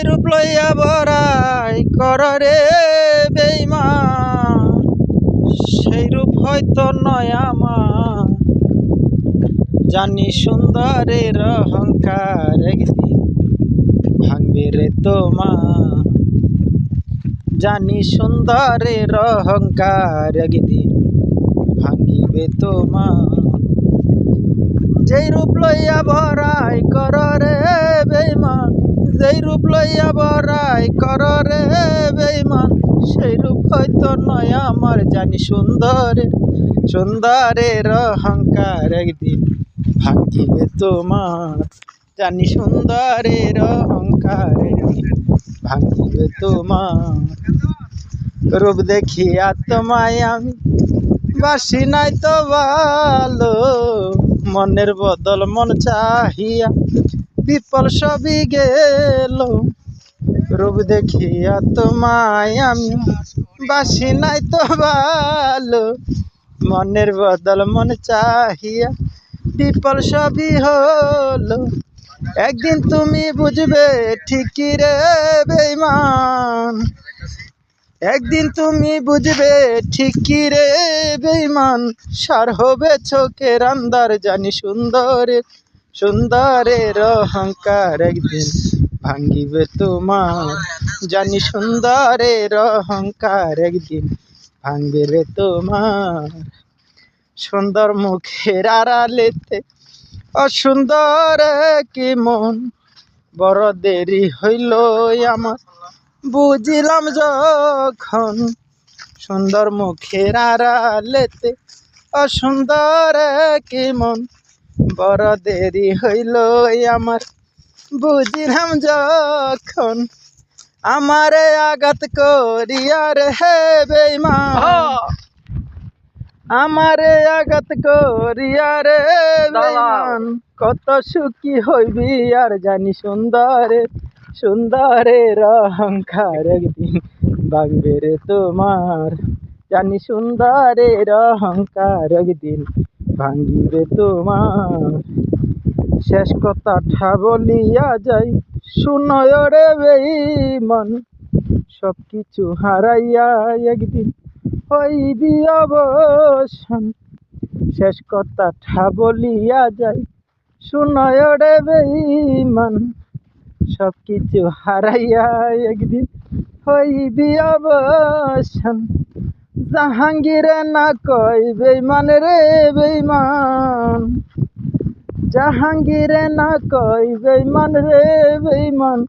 যেই রূপ লইয়া বড়াই কর রে বেঈমান, সেই রূপ হয়তো নয় আমার। জানি সুন্দরের অহংকার একদিন ভাঙবে রে তোমার। জানি সুন্দরের অহংকার একদিন ভাঙিবে তোমার। যেই রূপ লইয়া বড়াই কর রে বেঈমান, যেই রূপ লইয়া বড়াই কর রে বেঈমান, সেই রূপ হয়তো নয় আমার। জানি সুন্দরের অহংকার একদিন ভাঙিবে তোমার। জানি সুন্দরের অহংকার একদিন ভাঙিবে তোমার। রূপ দেখিয়া তোমায় আমি বাসি নাই তো ভালো, মনের বদল মন চাহিয়া বিফল সবই গেল। রূপ দেখিয়া তোমায় আমি বাসি নাই তো ভালো, মনের বদল মন চাহিয়া বিফল সবই হলো। একদিন তুমি বুঝবে ঠিকই রে বেঈমান, একদিন তুমি বুঝবে ঠিকই রে বেঈমান। সার হবে চোখের আন্ধার। জানি সুন্দরের অহংকার একদিন ভাঙিবে তোমার। জানি সুন্দরের অহংকার একদিন ভাঙবে রে তোমার। সুন্দর মুখের আড়ালেতে অসুন্দর কি মন, বড় দেরি হইল আমার বুঝিলাম যখন। সুন্দর মুখের আড়ালেতে অসুন্দর কি মন, বড় দেরি হইল আমার বুঝিলাম যখন। আমারে আঘাত করিয়া রে বেঈমান, আমারে আঘাত করিয়া রে বেঈমান, কত সুখী হইবি আর। জানি সুন্দরের অহংকার একদিন ভাঙবে রে তোমার। জানি সুন্দরের অহংকার একদিন ভাঙিবে তোমার। শেষ কথাটা বলিয়া যাই, শুনয় রে বেঈমান, সব কিছু হারাইয়া একদিন হইবি অবসান। শেষ কথাটা বলিয়া যাই, শুনয় রে বেঈমান, সব কিছু হারাইয়া একদিন হইবি অবসান। জাহাঙ্গীরে না কয় বেঈমান রে বেঈমান, জাহাঙ্গীরে না কয় বেঈমান রে বেঈমান,